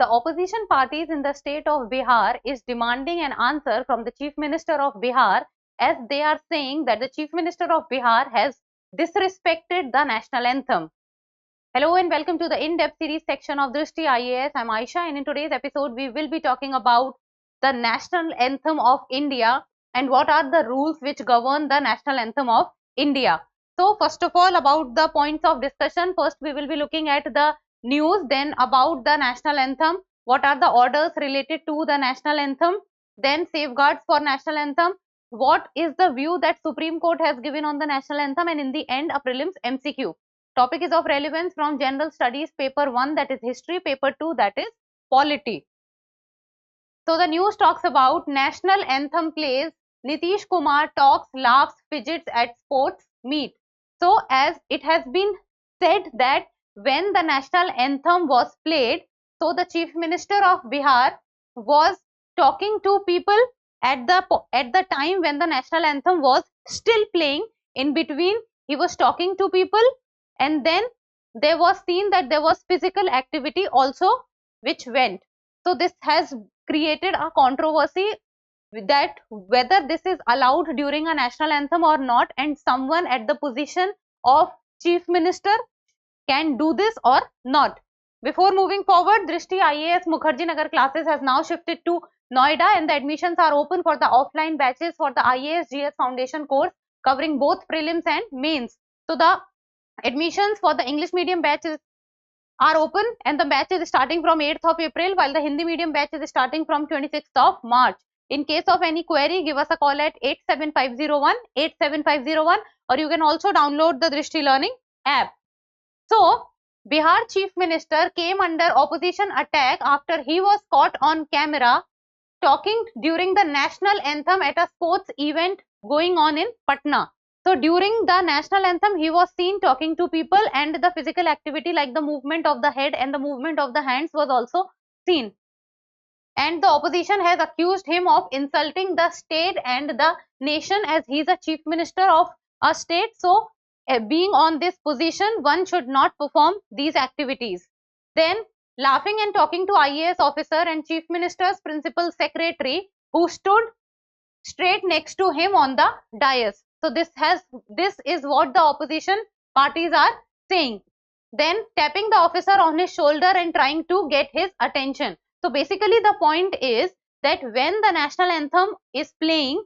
the opposition parties in the state of Bihar is demanding an answer from the Chief Minister of Bihar, as they are saying that the Chief Minister of Bihar has disrespected the national anthem. Hello and welcome to the in-depth series section of Drishti IAS. I'm Aisha, and in today's episode we will be talking about the national anthem of India and what are the rules which govern the national anthem of India. So first of all, about the points of discussion, first we will be looking at the news, then about the national anthem, what are the orders related to the national anthem, then safeguards for national anthem, what is the view that Supreme Court has given on the national anthem, and in the end a prelims MCQ. Topic is of relevance from general studies paper 1, that is history, paper 2, that is polity. So the news talks about national anthem plays, Nitish Kumar talks, laughs, fidgets at sports meet. So as it has been said that when the national anthem was played, so the Chief Minister of Bihar was talking to people at the time when the national anthem was still playing. In between he was talking to people, and then there was seen that there was physical activity also which went. So this has created a controversy that whether this is allowed during a national anthem or not, and someone at the position of Chief Minister can do this or not. Before moving forward, Drishti IAS Mukherjee Nagar classes has now shifted to Noida, and the admissions are open for the offline batches for the 𝐼AS-GS foundation course covering both prelims and mains. So the admissions for the English medium batches are open, and the batch is starting from 8th of April, while the Hindi medium batch is starting from 26th of March. In case of any query, give us a call at 87501, or you can also download the Drishti Learning app. So, Bihar Chief Minister came under opposition attack after he was caught on camera talking during the national anthem at a sports event going on in Patna. So, during the national anthem, he was seen talking to people, and the physical activity like the movement of the head and the movement of the hands was also seen. And the opposition has accused him of insulting the state and the nation, as he is a Chief Minister of a state. So, being on this position, one should not perform these activities. Then, laughing and talking to IAS officer and Chief Minister's principal secretary who stood straight next to him on the dais. So this is what the opposition parties are saying. Then tapping the officer on his shoulder and trying to get his attention. So basically the point is that when the national anthem is playing,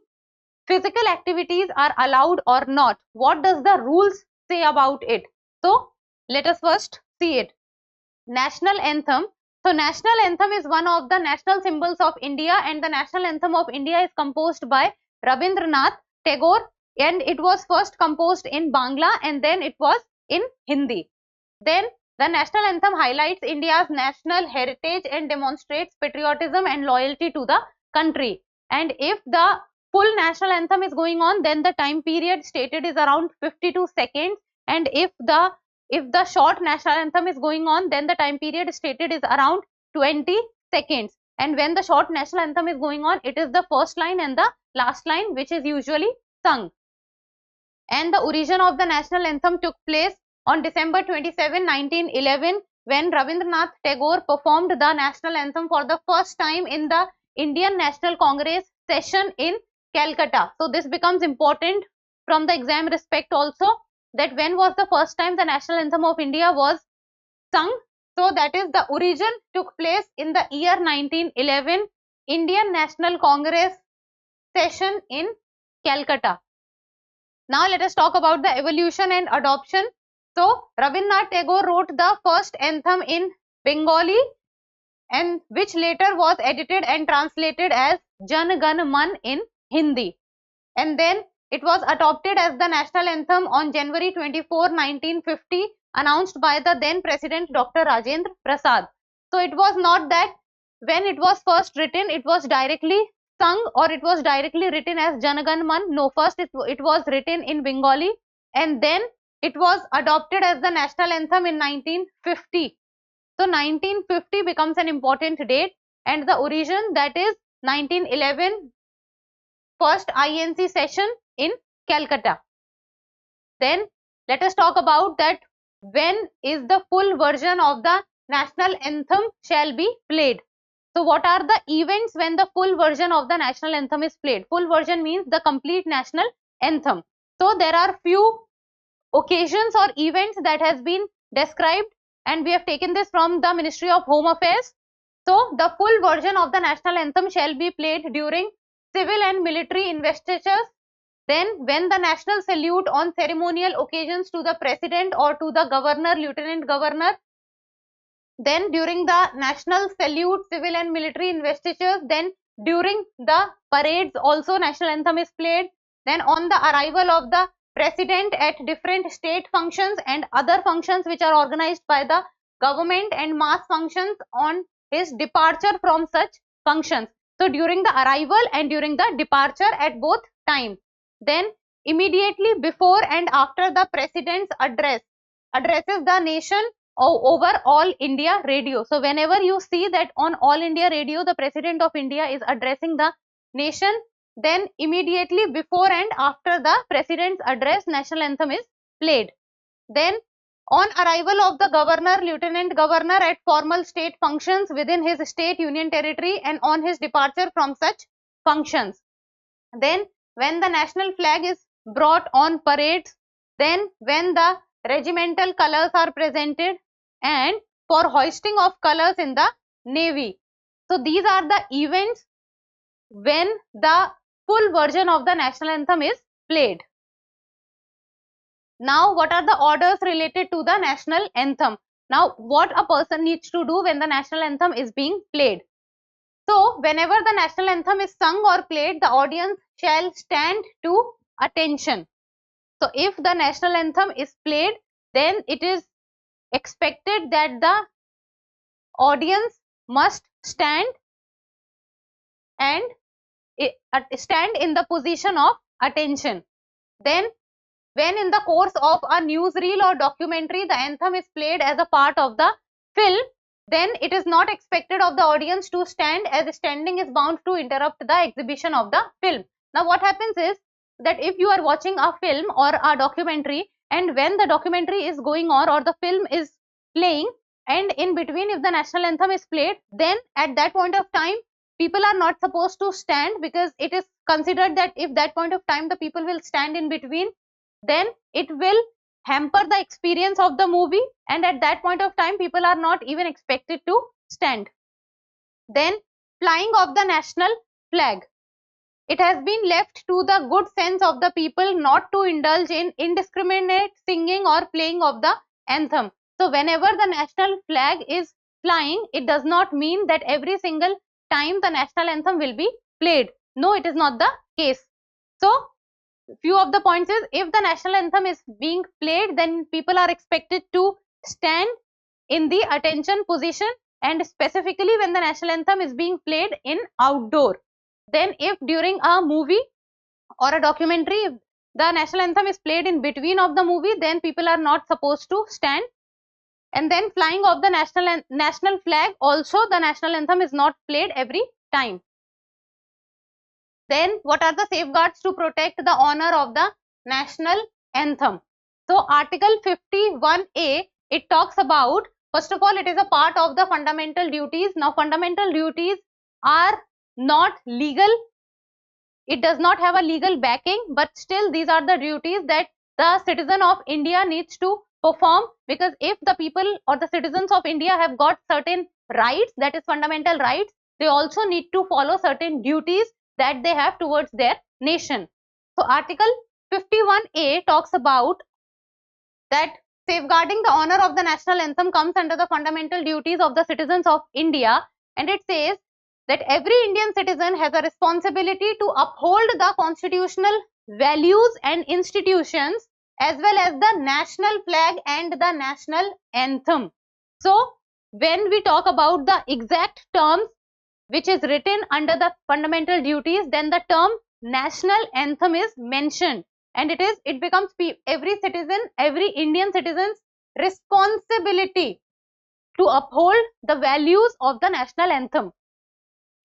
physical activities are allowed or not. What does the rules say about it? So let us first see it. National anthem. So national anthem is one of the national symbols of India, and the national anthem of India is composed by Rabindranath Tagore, and it was first composed in Bangla and then it was in Hindi. Then the national anthem highlights India's national heritage and demonstrates patriotism and loyalty to the country. And if the full national anthem is going on, then the time period stated is around 52 seconds, and if the short national anthem is going on, then the time period stated is around 20 seconds. And when the short national anthem is going on, it is the first line and the last line which is usually sung. And the origin of the national anthem took place on December 27, 1911, when Rabindranath Tagore performed the national anthem for the first time in the Indian National Congress session in Calcutta. So this becomes important from the exam respect also, that when was the first time the national anthem of India was sung. So that is the origin took place in the year 1911, Indian National Congress session in Calcutta. Now let us talk about the evolution and adoption. So Rabindranath Tagore wrote the first anthem in Bengali, and which later was edited and translated as Jan Gan Man in Hindi, and then it was adopted as the national anthem on January 24, 1950, announced by the then President Dr. Rajendra Prasad. So it was not that when it was first written, it was directly sung or it was directly written as Jan Gan Man. No, first it was written in Bengali, and then it was adopted as the national anthem in 1950. So 1950 becomes an important date, and the origin, that is 1911 first INC session in Calcutta. Then let us talk about that when is the full version of the national anthem shall be played. So what are the events when the full version of the national anthem is played? Full version means the complete national anthem. So there are few occasions or events that has been described, and we have taken this from the Ministry of Home Affairs. So the full version of the national anthem shall be played during civil and military investitures, then when the national salute on ceremonial occasions to the president or to the governor, lieutenant governor, then during the national salute, civil and military investitures, then during the parades also national anthem is played, then on the arrival of the president at different state functions and other functions which are organized by the government, and mass functions on his departure from such functions. So during the arrival and during the departure at both times. Then immediately before and after the president's addresses the nation over All India Radio. So whenever you see that on All India Radio the President of India is addressing the nation, then immediately before and after the President's address, national anthem is played. Then on arrival of the governor, lieutenant governor at formal state functions within his state, union territory, and on his departure from such functions. Then when the national flag is brought on parades, then when the regimental colors are presented, and for hoisting of colors in the navy. So these are the events when the full version of the national anthem is played. Now what are the orders related to the national anthem? Now what a person needs to do when the national anthem is being played? So whenever the national anthem is sung or played, the audience shall stand to attention. So if the national anthem is played, then it is expected that the audience must stand and stand in the position of attention. Then when in the course of a newsreel or documentary the anthem is played as a part of the film, then it is not expected of the audience to stand, as standing is bound to interrupt the exhibition of the film. Now what happens is that if you are watching a film or a documentary, and when the documentary is going on or the film is playing, and in between if the national anthem is played, then at that point of time people are not supposed to stand, because it is considered that if that point of time the people will stand in between, then it will hamper the experience of the movie, and at that point of time people are not even expected to stand. Then flying of the national flag. It has been left to the good sense of the people not to indulge in indiscriminate singing or playing of the anthem. So whenever the national flag is flying, it does not mean that every single time the national anthem will be played. No, it is not the case. So few of the points is, if the national anthem is being played, then people are expected to stand in the attention position, and specifically when the national anthem is being played in outdoor. Then if during a movie or a documentary, if the national anthem is played in between of the movie, then people are not supposed to stand. And then flying of the national flag, also the national anthem is not played every time. Then what are the safeguards to protect the honor of the national anthem? So Article 51A, it talks about, first of all, it is a part of the fundamental duties. Now fundamental duties are not legal, it does not have a legal backing, but still these are the duties that the citizen of India needs to perform, because if the people or the citizens of India have got certain rights, that is fundamental rights, they also need to follow certain duties that they have towards their nation. So Article 51A talks about that safeguarding the honor of the national anthem comes under the fundamental duties of the citizens of India, and it says that every Indian citizen has a responsibility to uphold the constitutional values and institutions, as well as the national flag and the national anthem. So when we talk about the exact terms which is written under the fundamental duties, then the term national anthem is mentioned, and it becomes every citizen, every Indian citizen's responsibility to uphold the values of the national anthem.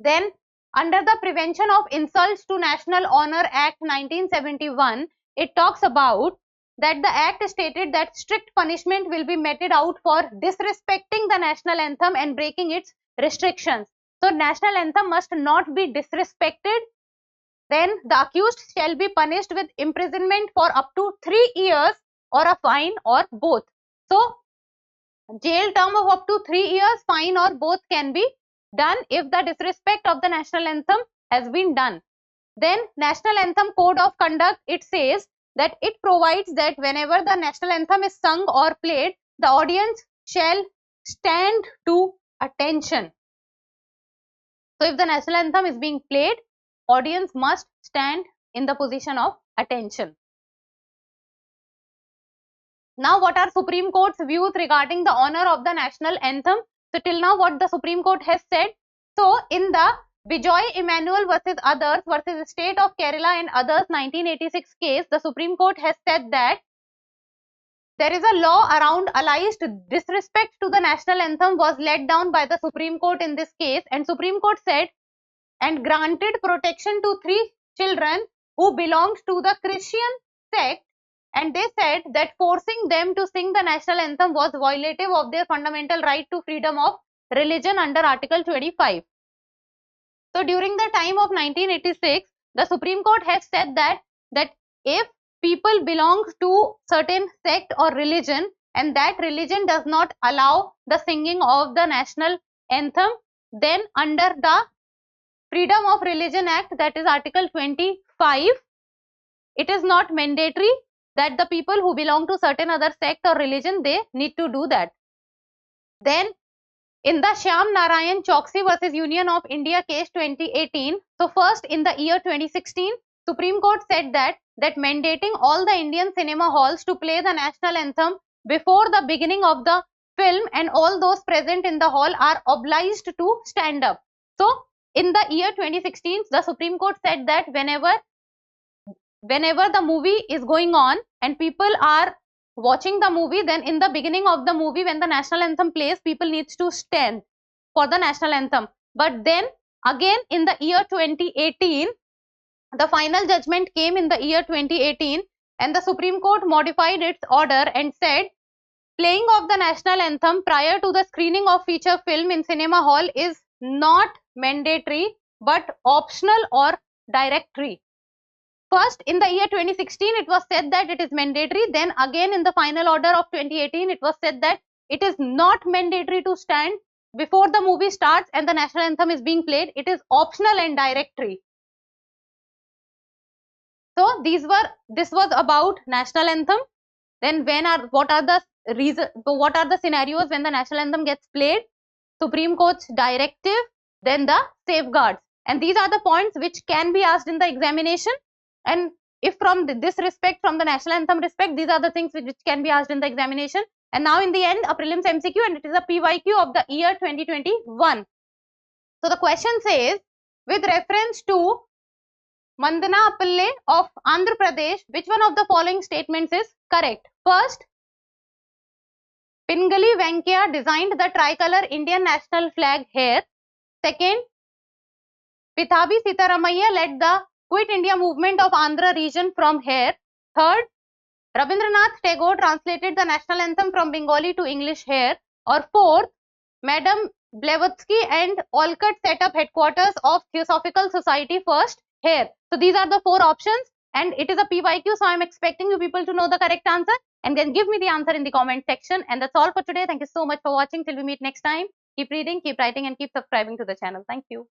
Then under the Prevention of Insults to National Honor Act 1971, it talks about that the act stated that strict punishment will be meted out for disrespecting the national anthem and breaking its restrictions. So national anthem must not be disrespected. Then the accused shall be punished with imprisonment for up to 3 years or a fine or both. So jail term of up to 3 years, fine or both can be done if the disrespect of the national anthem has been done. Then National Anthem Code of Conduct, it says that it provides that whenever the national anthem is sung or played, the audience shall stand to attention. So if the national anthem is being played, audience must stand in the position of attention. Now what are Supreme Court's views regarding the honor of the national anthem? So till now what the Supreme Court has said, so in the 𝐏𝐫𝐤𝐻 versus others versus State of Kerala and others 1986 case, the Supreme Court has said that there is a law around alleged disrespect to the national anthem was laid down by the Supreme Court in this case, and Supreme Court said and granted protection to 3 children who belonged to the Christian sect, and they said that forcing them to sing the national anthem was violative of their fundamental right to freedom of religion under Article 25. So during the time of 1986, the Supreme Court has said that if people belong to certain sect or religion and that religion does not allow the singing of the national anthem, then under the Freedom of Religion Act, that is Article 25, it is not mandatory that the people who belong to certain other sect or religion, they need to do that. Then in the Shyam Narayan Choksi versus Union of India case 2018, so first in the year 2016, Supreme Court said that mandating all the Indian cinema halls to play the national anthem before the beginning of the film, and all those present in the hall are obliged to stand up. So in the year 2016, the Supreme Court said that whenever the movie is going on and people are watching the movie, then in the beginning of the movie when the national anthem plays, people needs to stand for the national anthem. But then again in the year 2018, the final judgment came in the year 2018, and the Supreme Court modified its order and said playing of the national anthem prior to the screening of feature film in cinema hall is not mandatory but optional or directory. First, in the year 2016, it was said that it is mandatory. Then again, in the final order of 2018, it was said that it is not mandatory to stand before the movie starts and the national anthem is being played. It is optional and directory. So this was about national anthem. Then what are the scenarios when the national anthem gets played? Supreme Court's directive, then the safeguards, and these are the points which can be asked in the examination. And if from this respect, from the national anthem respect, these are the things which can be asked in the examination. And now in the end, a prelims MCQ, and it is a PYQ of the year 2021. So the question says, with reference to Mandana Appille of Andhra Pradesh, which one of the following statements is correct? First, Pingali Venkaiah designed the tricolor Indian national flag here. Second, Pithabi Sitaramayya led the Quit India movement of Andhra region from here. Third, Rabindranath Tagore translated the national anthem from Bengali to English here. Or fourth, Madam Blavatsky and Olcott set up headquarters of Theosophical Society first here. So these are the 4 options, and it is a PYQ, so I am expecting you people to know the correct answer and then give me the answer in the comment section. And that's all for today. Thank you so much for watching. Till we meet next time, keep reading, keep writing, and keep subscribing to the channel. Thank you.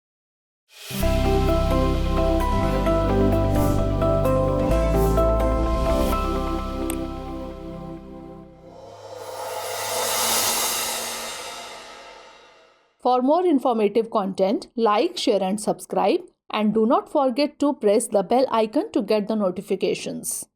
For more informative content, like, share and subscribe, and do not forget to press the bell icon to get the notifications.